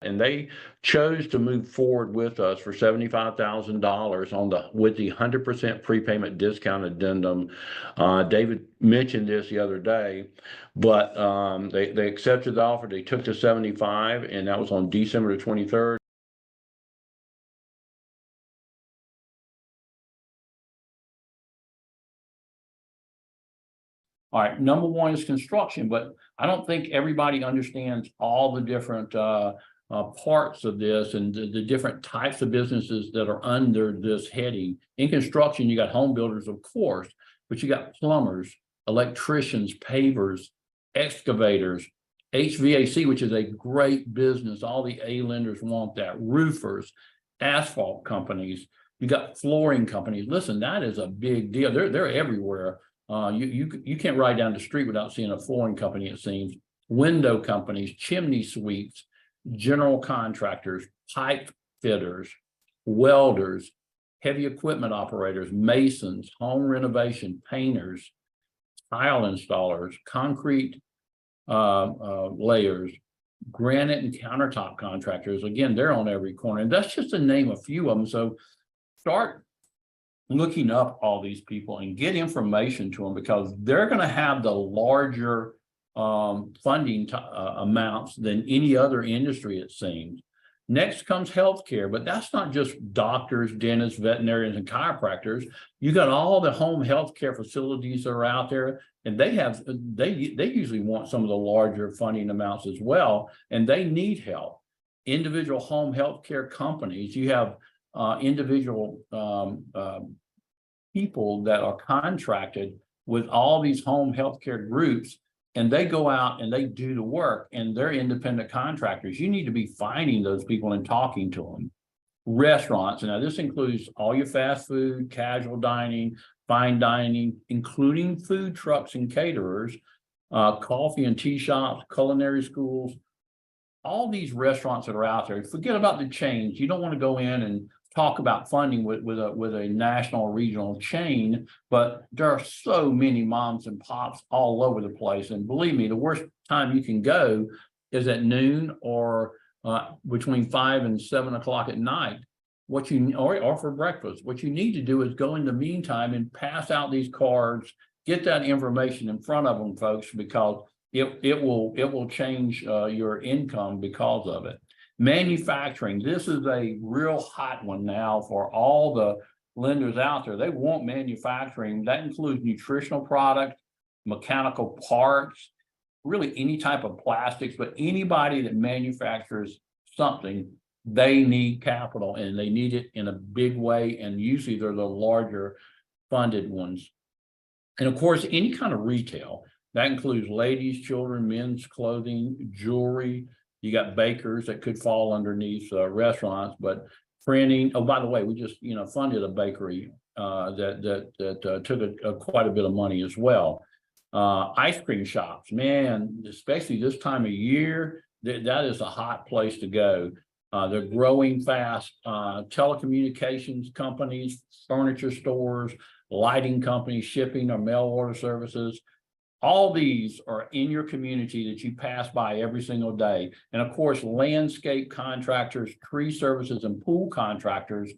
and they chose to move forward with us for $75,000 with the 100% prepayment discount addendum. David mentioned this the other day, but they accepted the offer. They took the 75, and that was on December the 23rd. All right, number one is construction, but I don't think everybody understands all the different parts of this and the different types of businesses that are under this heading. In construction, you got home builders, of course, but you got plumbers, electricians, pavers, excavators, HVAC, which is a great business. All the A lenders want that. Roofers, asphalt companies, you got flooring companies. Listen, that is a big deal. They're everywhere. You can't ride down the street without seeing a flooring company, it seems. Window companies, chimney sweeps, general contractors, pipe fitters, welders, heavy equipment operators, masons, home renovation, painters, tile installers, concrete layers, granite and countertop contractors. Again, they're on every corner, and that's just to name a few of them. So start looking up all these people and get information to them, because they're going to have the larger funding amounts than any other industry, it seems. Next comes healthcare, but that's not just doctors, dentists, veterinarians, and chiropractors. You got all the home healthcare facilities that are out there, and they usually want some of the larger funding amounts as well, and they need help. Individual home healthcare companies, you have individual people that are contracted with all these home healthcare groups, and they go out and they do the work, and they're independent contractors. You need to be finding those people and talking to them. Restaurants, now this includes all your fast food, casual dining, fine dining, including food trucks and caterers, coffee and tea shops, culinary schools, all these restaurants that are out there. Forget about the chains. You don't want to go in and talk about funding with a national or regional chain, but there are so many moms and pops all over the place. And believe me, the worst time you can go is at noon or between 5 and 7 o'clock at night. Or for breakfast. What you need to do is go in the meantime and pass out these cards, get that information in front of them, folks, because it will change your income because of it. Manufacturing, this is a real hot one now for all the lenders out there. They want manufacturing. That includes nutritional products, mechanical parts, really any type of plastics, but anybody that manufactures something, they need capital, and they need it in a big way, and usually they're the larger funded ones. And of course, any kind of retail. That includes ladies, children, men's clothing, jewelry. You got bakers that could fall underneath restaurants, but printing. Oh, by the way, we just funded a bakery that took quite a bit of money as well. Ice cream shops, man, especially this time of year, that is a hot place to go. They're growing fast. Telecommunications companies, furniture stores, lighting companies, shipping or mail order services. All these are in your community that you pass by every single day. And of course, landscape contractors, tree services, and pool contractors.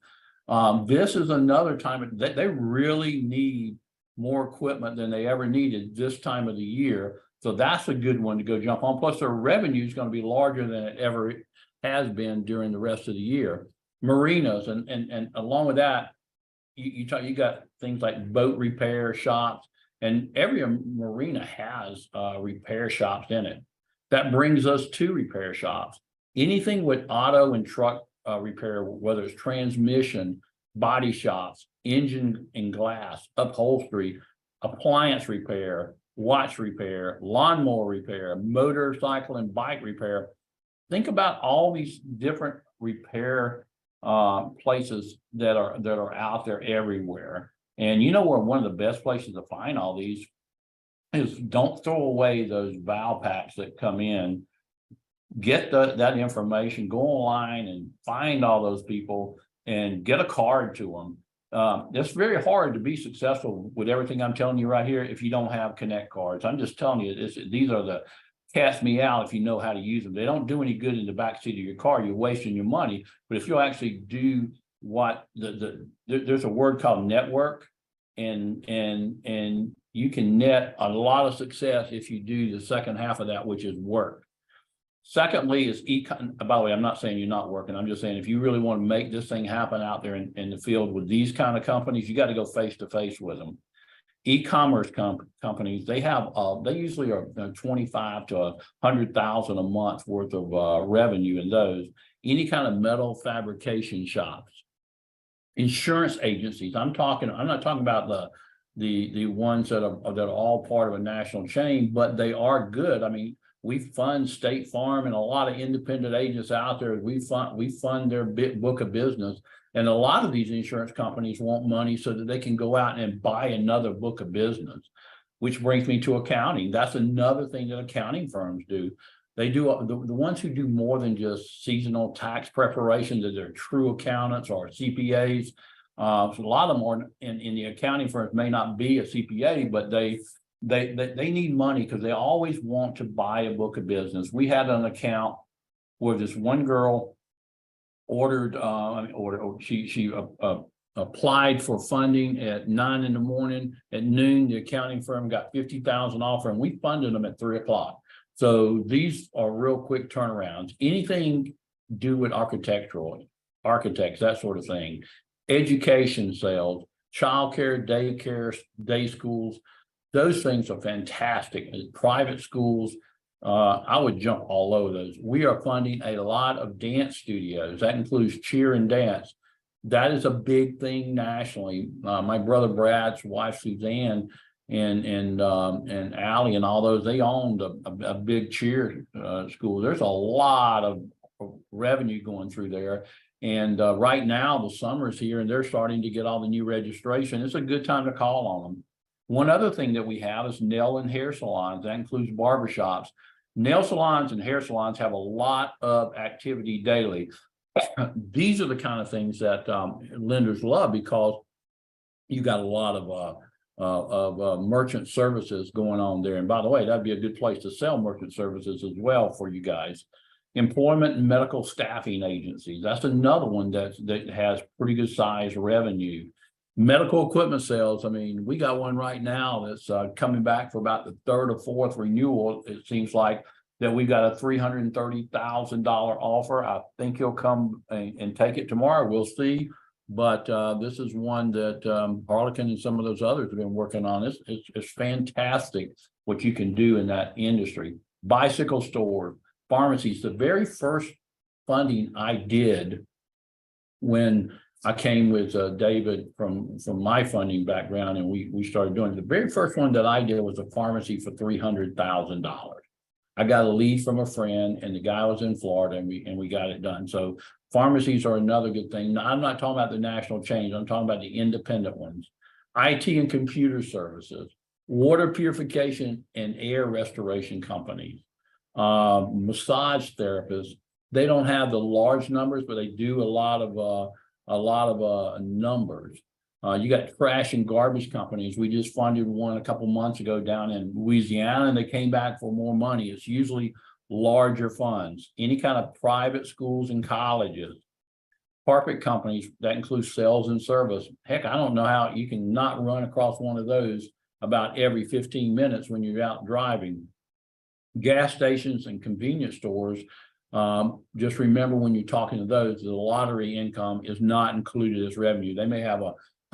This is another time that they really need more equipment than they ever needed this time of the year. So that's a good one to go jump on. Plus, their revenue is going to be larger than it ever has been during the rest of the year. Marinas, and along with that, you got things like boat repair shops. And every marina has repair shops in it. That brings us to repair shops. Anything with auto and truck repair, whether it's transmission, body shops, engine and glass, upholstery, appliance repair, watch repair, lawnmower repair, motorcycle and bike repair. Think about all these different repair places that are out there everywhere. And you know where one of the best places to find all these is, don't throw away those valve packs that come in. Get that information, go online and find all those people and get a card to them. It's very hard to be successful with everything I'm telling you right here if you don't have Connect cards. I'm just telling you, these are the cast me out if you know how to use them. They don't do any good in the backseat of your car. You're wasting your money. But if you'll actually do what there's a word called network, and you can net a lot of success if you do the second half of that, which is work. Secondly is by the way, I'm not saying you're not working. I'm just saying if you really want to make this thing happen out there in the field with these kind of companies, you got to go face to face with them. E-commerce companies, they usually are 25 to 100,000 a month worth of revenue in those. Any kind of metal fabrication shops, insurance agencies. I'm not talking about the ones that are all part of a national chain, but they are good. I mean, we fund State Farm and a lot of independent agents out there. We fund their book of business. And a lot of these insurance companies want money so that they can go out and buy another book of business, which brings me to accounting. That's another thing that accounting firms do. They do the ones who do more than just seasonal tax preparation, that they're true accountants or CPAs. So a lot of them are in the accounting firms may not be a CPA, but they need money because they always want to buy a book of business. We had an account where this one girl she applied for funding at 9 in the morning. At noon, the accounting firm got 50,000 offer, and we funded them at 3 o'clock. So these are real quick turnarounds. Anything do with architects, that sort of thing. Education sales, childcare, daycare, day schools. Those things are fantastic. Private schools, I would jump all over those. We are funding a lot of dance studios. That includes cheer and dance. That is a big thing nationally. My brother Brad's wife Suzanne and Allie and all those, they owned a big cheer school. There's a lot of revenue going through there. And right now the summer's here and they're starting to get all the new registration. It's a good time to call on them. One other thing that we have is nail and hair salons. That includes barbershops. Nail salons and hair salons have a lot of activity daily. These are the kind of things that lenders love because you got a lot of merchant services going on there. And by the way, that'd be a good place to sell merchant services as well for you guys. Employment and medical staffing agencies. That's another one that has pretty good size revenue. Medical equipment sales. I mean, we got one right now that's coming back for about the third or fourth renewal. It seems like that we got a $330,000 offer. I think he'll come and take it tomorrow. We'll see. But this is one that Harlequin and some of those others have been working on. It's fantastic what you can do in that industry. Bicycle stores, pharmacies. The very first funding I did when I came with David from my funding background, and we started doing it. The very first one that I did was a pharmacy for $300,000. I got a lead from a friend, and the guy was in Florida, and we got it done. So pharmacies are another good thing. Now, I'm not talking about the national chains. I'm talking about the independent ones. IT and computer services, water purification and air restoration companies, massage therapists. They don't have the large numbers, but they do a lot of numbers. You got trash and garbage companies. We just funded one a couple months ago down in Louisiana, and they came back for more money. It's usually larger funds. Any kind of private schools and colleges. Carpet companies, that includes sales and service. Heck, I don't know how you can not run across one of those about every 15 minutes when you're out driving. Gas stations and convenience stores. Just remember when you're talking to those, the lottery income is not included as revenue. They may have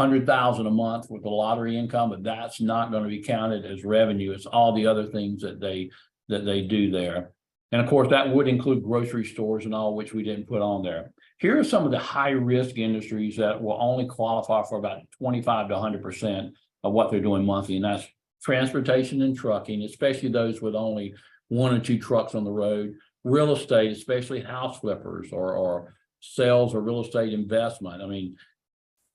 $100,000 a month with the lottery income, but that's not going to be counted as revenue. It's all the other things that they do there. And of course, that would include grocery stores and all, which we didn't put on there. Here are some of the high risk industries that will only qualify for about 25 to 100% of what they're doing monthly. And that's transportation and trucking, especially those with only 1 or 2 trucks on the road. Real estate, especially house flippers or sales or real estate investment. I mean,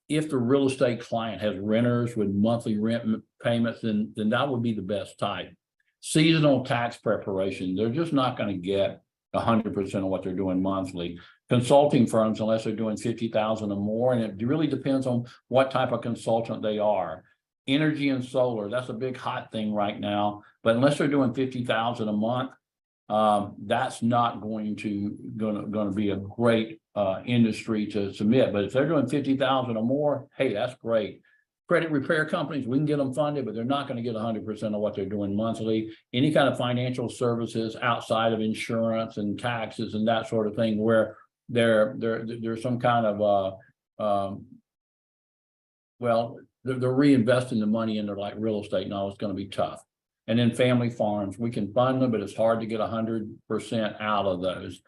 if the real estate client has renters with monthly rent payments, then that would be the best type. Seasonal tax preparation, they're just not going to get 100% of what they're doing monthly. Consulting firms, unless they're doing 50,000 or more, and it really depends on what type of consultant they are. Energy and solar, that's a big hot thing right now, but unless they're doing 50,000 a month, that's not going to be a great industry to submit. But if they're doing 50,000 or more, hey, that's great. Credit repair companies, we can get them funded, but they're not going to get 100% of what they're doing monthly. Any kind of financial services outside of insurance and taxes and that sort of thing, where there's some kind of they're reinvesting the money into like real estate and all. It's going to be tough. And then family farms, we can fund them, but it's hard to get 100% out of those.